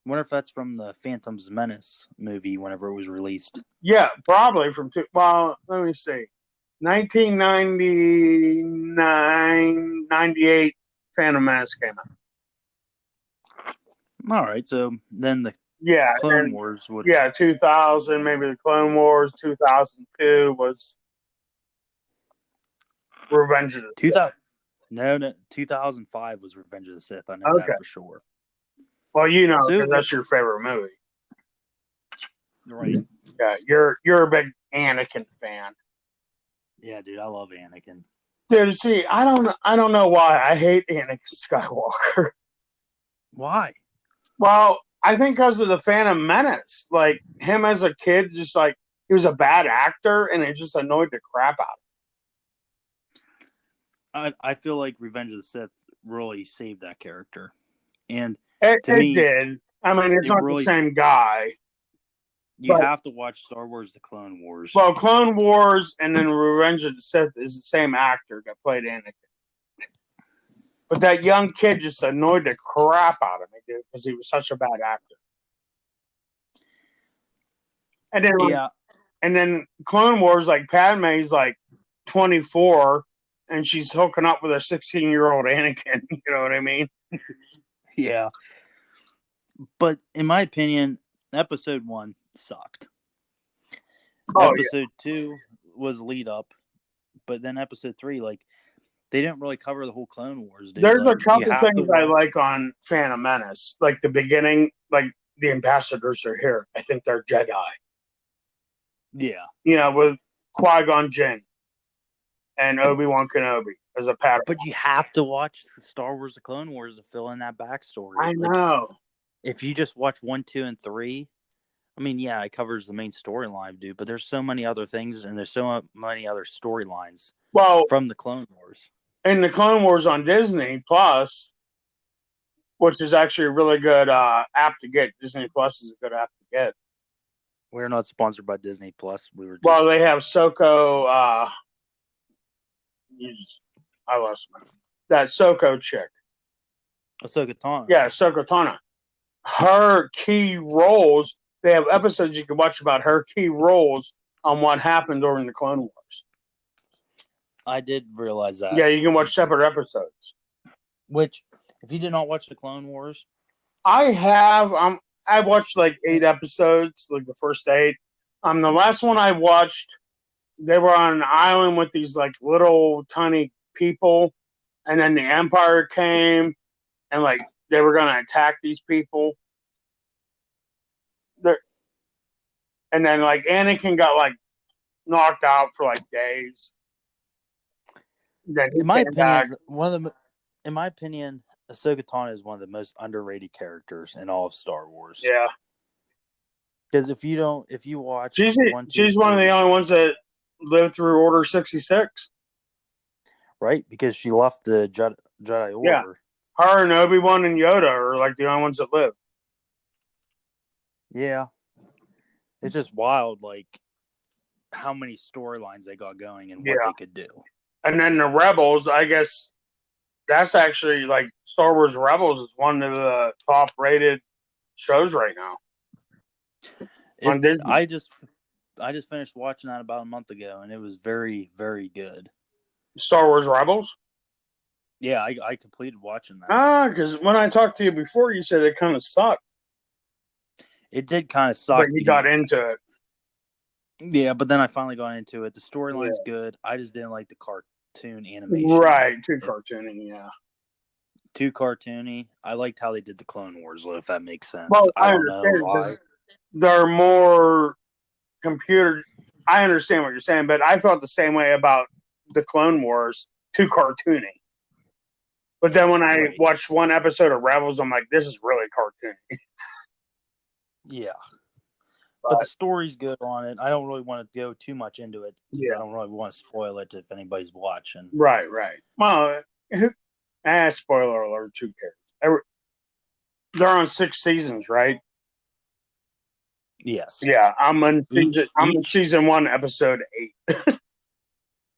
Wonder if that's from the Phantom's Menace movie whenever it was released. Yeah, probably from well, let me see. 1999, 98 Phantom Menace came out. All right, so then the Clone Wars would 2000, maybe the Clone Wars. 2002 was Revenge of the 2000. No, 2005 was Revenge of the Sith. I know that for sure. Well, you know, because that's your favorite movie, right? Yeah, you're a big Anakin fan. Yeah, dude, I love Anakin. Dude, see, I don't know why I hate Anakin Skywalker. Why? Well, I think because of the Phantom Menace. Like him as a kid, just like he was a bad actor, and it just annoyed the crap out of him. I feel like Revenge of the Sith really saved that character, and it did. I mean, it's not really, the same guy. You have to watch Star Wars: The Clone Wars. Well, Clone Wars and then Revenge of the Sith is the same actor that played Anakin. But that young kid just annoyed the crap out of me, dude, because he was such a bad actor. And then, and then Clone Wars, like Padme's like 24, and she's hooking up with a 16-year-old Anakin. You know what I mean? Yeah. But in my opinion, Episode 1 sucked. Episode 2 was lead up, but then Episode 3, like, they didn't really cover the whole Clone Wars. Dude. There's a couple things I like on Phantom Menace, like the beginning, like the ambassadors are here. I think they're Jedi. Yeah, you know, with Qui-Gon Jinn and Obi-Wan Kenobi as a pattern. But you have to watch the Star Wars: The Clone Wars to fill in that backstory. I know. If you just watch 1, 2, and 3, I mean, yeah, it covers the main storyline, dude. But there's so many other things, and there's so many other storylines. From the Clone Wars. And the Clone Wars on Disney Plus, which is actually a really good app to get. Disney Plus is a good app to get. We're not sponsored by Disney Plus. Well, they have Soko. I lost my that Soko chick. Ahsoka Tano. Yeah, Ahsoka Tano. Her key roles. They have episodes you can watch about her key roles on what happened during the Clone Wars. I did realize that. Yeah, you can watch separate episodes. Which, if you did not watch the Clone Wars, I have. I watched like 8 episodes, like the first 8. The last one I watched, they were on an island with these like little tiny people, and then the Empire came, and like they were gonna attack these people. And then like Anakin got like knocked out for like days. In my opinion, Ahsoka Tano is one of the most underrated characters in all of Star Wars. Yeah. Because if you watch, she's one of the only ones that lived through Order 66. Right, because she left the Jedi Order. Yeah. Her and Obi-Wan and Yoda are like the only ones that live. Yeah. It's just wild, like, how many storylines they got going and what they could do. And then the Rebels, I guess that's actually like Star Wars Rebels is one of the top rated shows right now. On Disney. I just finished watching that about a month ago, and it was very, very good. Star Wars Rebels? Yeah, I completed watching that. Because when I talked to you before, you said it kind of sucked. It did kind of suck. But you got into it. Yeah, but then I finally got into it. The storyline's good. I just didn't like the cartoon animation. Right, too cartooning, yeah. too cartoony. I liked how they did the Clone Wars, though, if that makes sense. Well, I don't know why. They're more computer. I understand what you're saying, but I felt the same way about the Clone Wars, too cartoony. But then when I watched one episode of Rebels, I'm like, this is really cartoony. Yeah. But the story's good on it. I don't really want to go too much into it because I don't really want to spoil it if anybody's watching. Right. Well, spoiler alert, who cares? They're on 6 seasons, right? Yes. Yeah, I'm in season 1, episode 8.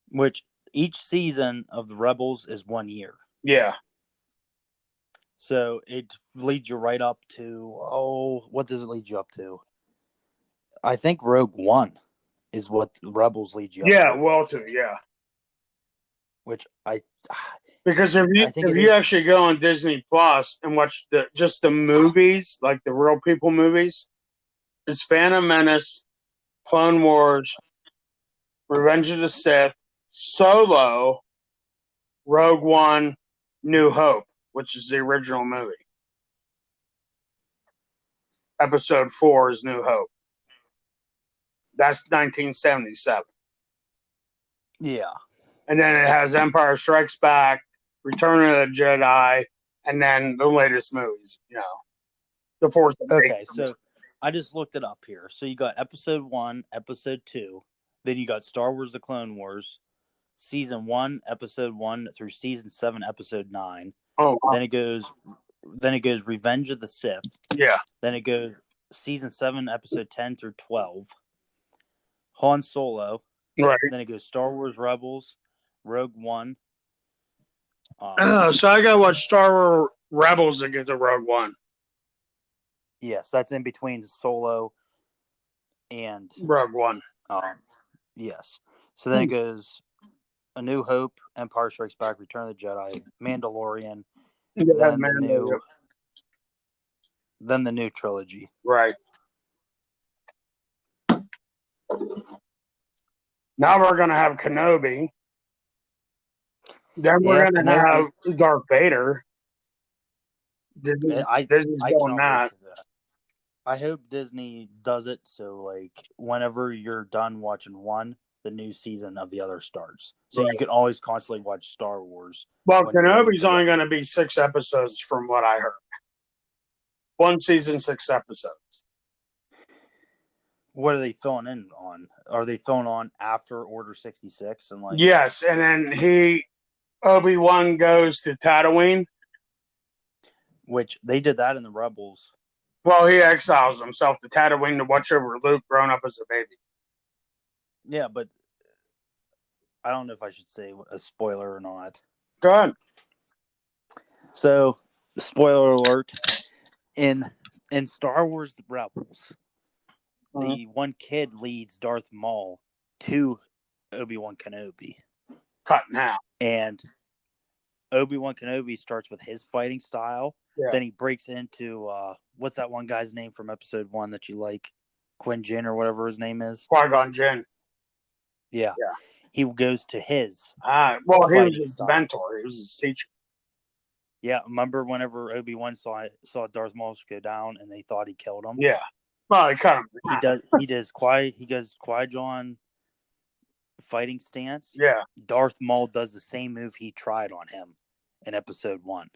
Which each season of the Rebels is 1 year. Yeah. So it leads you right up to, what does it lead you up to? I think Rogue One is what Rebels leads you up to. Yeah, Walter, yeah. Which because if you actually go on Disney Plus and watch just the movies, like the real people movies, it's Phantom Menace, Clone Wars, Revenge of the Sith, Solo, Rogue One, New Hope, which is the original movie. Episode 4 is New Hope. That's 1977. Yeah. And then it has Empire Strikes Back, Return of the Jedi, and then the latest movies, The Force Awakens. Okay, so I just looked it up here. So you got episode 1, episode 2, then you got Star Wars The Clone Wars, season 1, episode 1 through season 7, episode 9. Oh, wow. Then it goes Revenge of the Sith. Yeah. Then it goes season 7, episode 10 through 12. Han Solo. Right. Then it goes Star Wars Rebels, Rogue One. So I gotta watch Star Wars Rebels to get to Rogue One. Yes, that's in between Solo and Rogue One. Yes. So then it goes A New Hope, Empire Strikes Back, Return of the Jedi, Mandalorian, then the new trilogy. Right. Now we're gonna have Kenobi. Then we're gonna have Darth Vader. Disney's doing that. I hope Disney does it so, like, whenever you're done watching one, the new season of the other starts. So you can always constantly watch Star Wars. Well, Kenobi's only going to be 6 episodes from what I heard. 1 season, 6 episodes. What are they filling in on? Are they filling on after Order 66? Yes, and then Obi-Wan goes to Tatooine. Which they did that in the Rebels. Well, he exiles himself to Tatooine to watch over Luke growing up as a baby. Yeah, but I don't know if I should say a spoiler or not. Go ahead. So, spoiler alert, in Star Wars The Rebels, the one kid leads Darth Maul to Obi-Wan Kenobi. Cut now. And Obi-Wan Kenobi starts with his fighting style. Yeah. Then he breaks into, what's that one guy's name from episode 1 that you like? Quinn Jinn or whatever his name is? Qui-Gon Jinn. Yeah. He goes to his. He was his mentor. He was his teacher. Yeah, remember whenever Obi-Wan saw Darth Maul go down and they thought he killed him? Yeah. Well, he cut him. He does Qui-Gon fighting stance. Yeah. Darth Maul does the same move he tried on him in episode 1.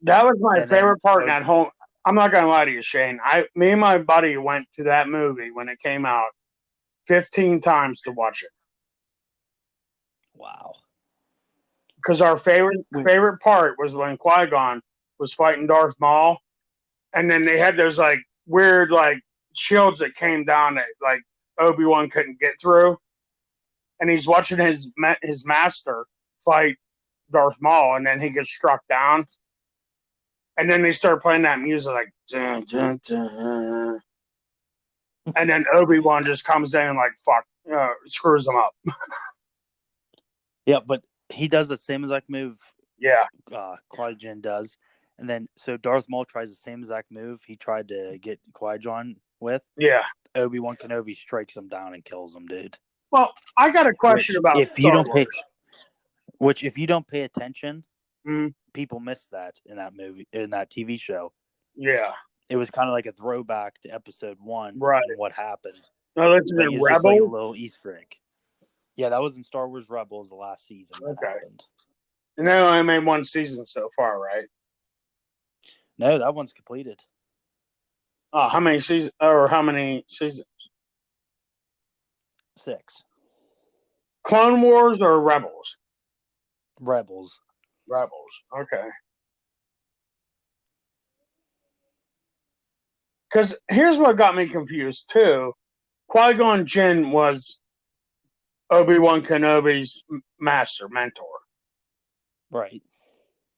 That was my favorite part in that whole. I'm not gonna lie to you, Shane. Me and my buddy went to that movie when it came out 15 times to watch it. Wow. Because our favorite part was when Qui-Gon was fighting Darth Maul, and then they had those like weird like shields that came down that like Obi-Wan couldn't get through, and he's watching his master fight Darth Maul, and then he gets struck down. And then they start playing that music like, dun, dun, dun. And then Obi-Wan just comes in and like, screws him up. Yeah, but he does the same exact move. Yeah. Qui-Gon does. And then, so Darth Maul tries the same exact move he tried to get Qui-Gon with. Yeah. Obi-Wan Kenobi strikes him down and kills him, dude. Well, I got a question about if you don't pay attention, People missed that in that movie, in that TV show. Yeah. It was kind of like a throwback to episode 1 right. and what happened. No, that's like, Rebels. Just like a little Easter egg. Yeah, that was in Star Wars Rebels, the last season that happened. And they only made 1 season so far, right? No, that one's completed. How many seasons? Or how many seasons? 6. Clone Wars or Rebels? Rebels. Okay. Because here's what got me confused too. Qui-Gon Jinn was Obi-Wan Kenobi's mentor. Right.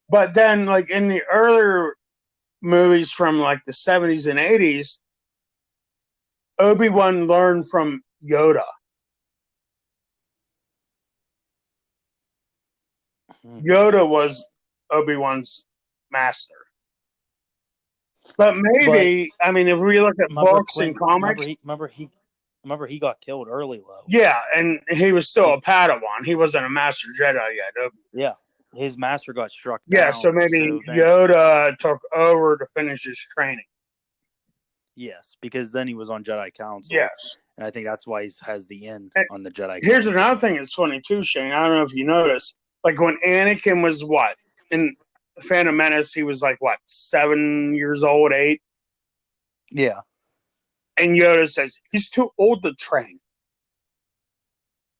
But then, like, in the earlier movies from, like, the 70s and 80s, Obi-Wan learned from Yoda. Yoda was Obi-Wan's master. But maybe, I mean, if we look at books and comics... Remember he got killed early, though. Yeah, and he was still a Padawan. He wasn't a Master Jedi yet. Yeah, his master got struck down. Yeah, so maybe Yoda took over to finish his training. Yes, because then he was on Jedi Council. Yes. And I think that's why he has the end on the Jedi Here's Council. Another thing that's funny, too, Shane. I don't know if you noticed. Like, when Anakin was, what? In Phantom Menace, he was, like, what? 7 years old, 8? Yeah. And Yoda says, he's too old to train.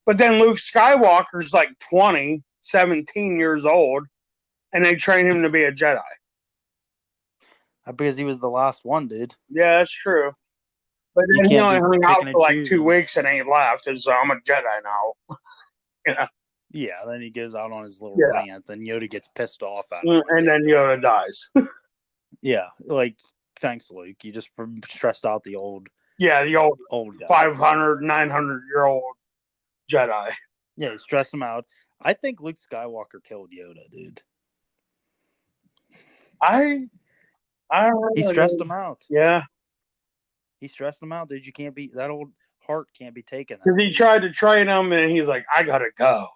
But then Luke Skywalker's like 20, 17 years old, and they train him to be a Jedi. Because he was the last one, dude. Yeah, that's true. But then he only hung out for like 2 weeks and ain't left, and so I'm a Jedi now. Yeah, then he goes out on his little rant, then Yoda gets pissed off at him. And then Yoda dies. Yeah, like... Thanks, Luke. You just stressed out the old... Yeah, the old guy. 500, 900-year-old Jedi. Yeah, he stressed him out. I think Luke Skywalker killed Yoda, dude. I don't know. He stressed him out. Yeah. He stressed him out, dude. You can't be... That old heart can't be taken. Because he tried to train him, and he's like, I gotta go.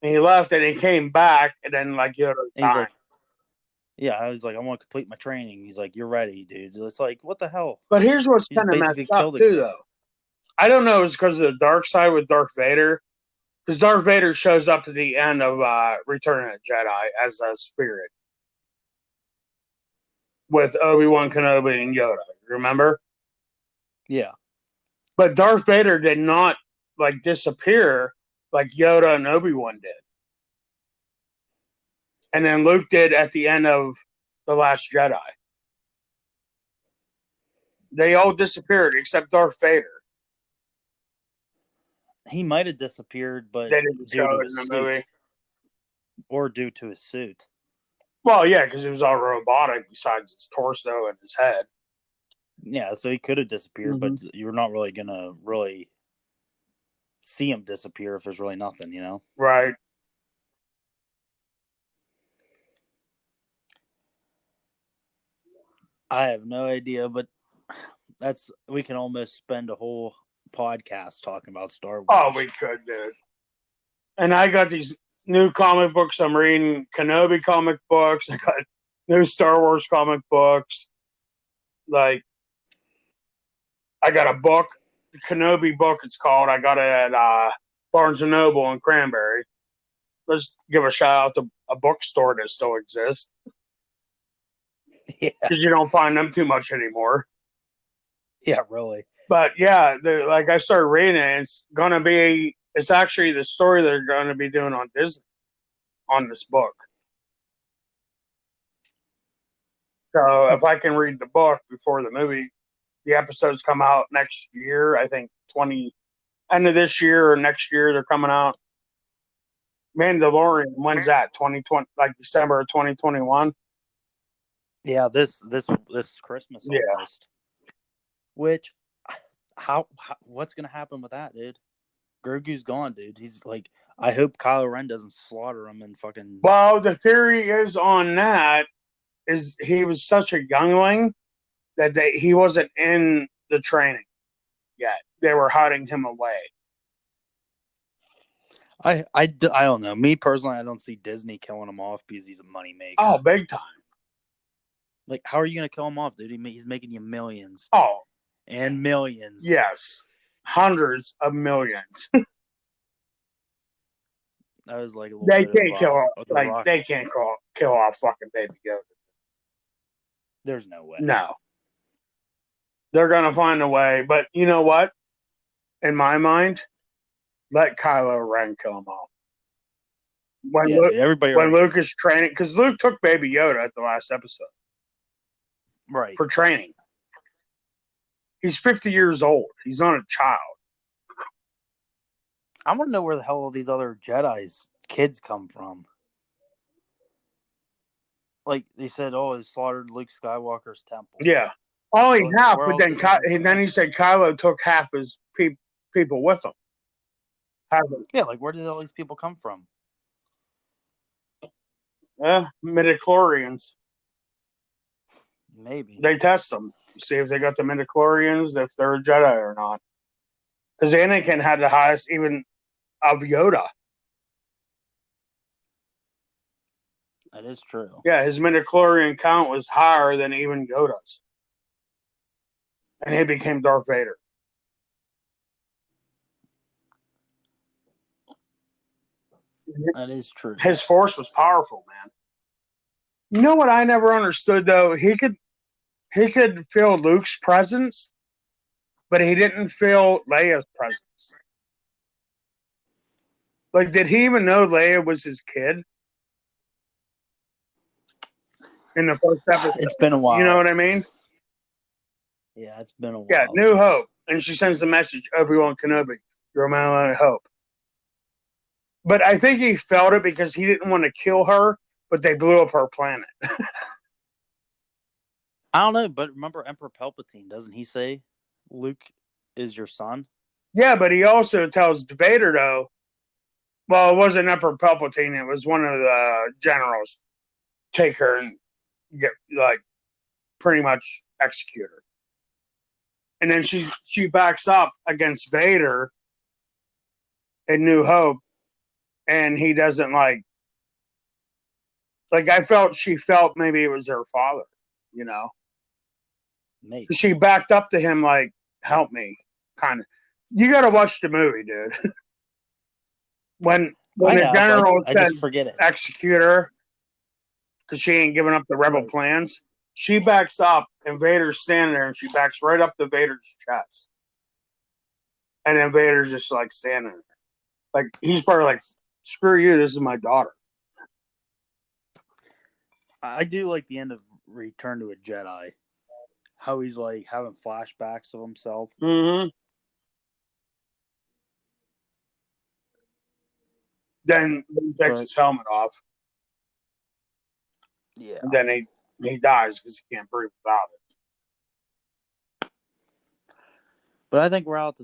And he left, and he came back, and then, like, Yoda died. Yeah, I was like, I want to complete my training. He's like, you're ready, dude. It's like, what the hell? But here's what's kind of messed up, too, though. I don't know if it's because of the dark side with Darth Vader. Because Darth Vader shows up at the end of Return of the Jedi as a spirit. With Obi-Wan Kenobi and Yoda. Remember? Yeah. But Darth Vader did not, like, disappear like Yoda and Obi-Wan did. And then Luke did at the end of The Last Jedi. They all disappeared except Darth Vader. He might have disappeared, but they didn't show it in the movie. Or due to his suit. Well, yeah, because it was all robotic besides his torso and his head. Yeah, so he could have disappeared, but you're not really going to really see him disappear if there's really nothing, you know? Right. I have no idea, but we can almost spend a whole podcast talking about Star Wars. Oh, we could, dude. And I got these new comic books I'm reading, Kenobi comic books. I got new Star Wars comic books. Like, I got a book, the Kenobi book it's called. I got it at Barnes & Noble in Cranberry. Let's give a shout out to a bookstore that still exists. Yeah. Because you don't find them too much anymore. Yeah, really. But yeah, like I started reading it. It's actually the story they're going to be doing on Disney on this book. So if I can read the book before the movie, the episodes come out next year. I think end of this year or next year they're coming out. Mandalorian, when's that? 2020, like December of 2021. Yeah, this Christmas almost. Yeah. Which, what's gonna happen with that, dude? Grogu's gone, dude. He's like, I hope Kylo Ren doesn't slaughter him and fucking. Well, the theory is on that is he was such a youngling that he wasn't in the training yet. They were hiding him away. I don't know. Me personally, I don't see Disney killing him off because he's a moneymaker. Oh, big time. Like, how are you going to kill him off, dude? He's making you millions. Oh. And millions. Yes. Hundreds of millions. That was like a little they bit can't of, kill off, like, they can't kill off fucking Baby Yoda. There's no way. No. They're going to find a way. But you know what? In my mind, let Kylo Ren kill him off. When Luke is training, because Luke took Baby Yoda at the last episode. Right. For training. He's 50 years old. He's not a child. I want to know where the hell all these other Jedi's kids come from. Like, they said, he slaughtered Luke Skywalker's temple. Yeah. Only half, but then he said Kylo took half his people with him. Yeah, like, where did all these people come from? Midichlorians. Maybe. They test them. See if they got the midichlorians, if they're a Jedi or not. Because Anakin had the highest even of Yoda. That is true. Yeah, his midichlorian count was higher than even Yoda's. And he became Darth Vader. That is true. His force was powerful, man. You know what I never understood, though? He could feel Luke's presence, but he didn't feel Leia's presence. Like, did he even know Leia was his kid? In the first episode. It's been a while. You know what I mean? Yeah, it's been a while. Yeah, New Hope. And she sends the message, Obi-Wan Kenobi, you're my only hope. But I think he felt it because he didn't want to kill her, but they blew up her planet. I don't know, but remember Emperor Palpatine, doesn't he say Luke is your son? Yeah, but he also tells Vader, though, well, it wasn't Emperor Palpatine, it was one of the generals, take her and get, like, pretty much execute her. And then she backs up against Vader in New Hope, and he doesn't like she felt maybe it was her father, you know? Maybe. She backed up to him like, help me, kind of. You got to watch the movie, dude. when the general said execute her, because she ain't giving up the rebel plans, she backs up, and Vader's standing there, and she backs right up to Vader's chest. And then Vader's just like standing there. Like, he's probably like, screw you, this is my daughter. I do like the end of Return to a Jedi. How he's like having flashbacks of himself. Mm-hmm. Then he takes his helmet off. Yeah. And then he dies because he can't breathe without it. But I think we're out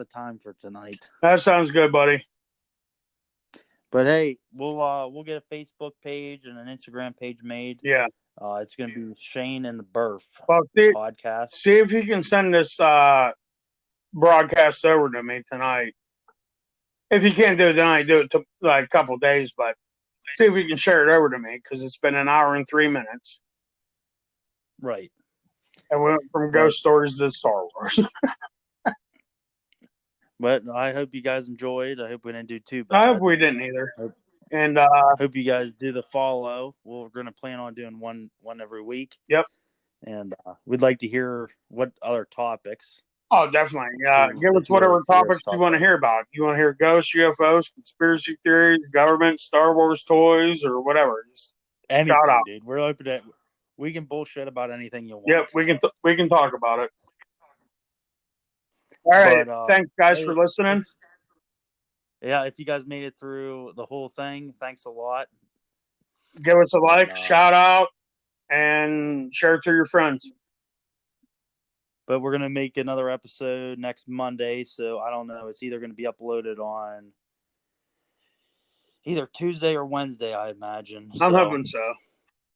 of time for tonight. That sounds good, buddy. But hey, we'll get a Facebook page and an Instagram page made. Yeah. It's going to be Shane and the Burf podcast. See if you can send this broadcast over to me tonight. If you can't do it tonight, do it to like a couple of days. But see if you can share it over to me because it's been an hour and 3 minutes. Right. And we went from ghost stories to Star Wars. But I hope you guys enjoyed. I hope we didn't do too bad. I hope we didn't either. And hope you guys do the follow. We're going to plan on doing one every week. Yep. And we'd like to hear what other topics. Oh, definitely. Give us whatever topics you want to hear about. You want to hear ghosts, UFOs, conspiracy theories, government, Star Wars toys, or whatever. Just anything, dude. We're open to. We can bullshit about anything you want. Yep, we can talk about it. All right. Thanks, guys, for listening. If you guys made it through the whole thing, thanks a lot. Give us a like, shout out, and share it to your friends. But we're going to make another episode next Monday, so I don't know. It's either going to be uploaded on either Tuesday or Wednesday, I imagine. I'm hoping so.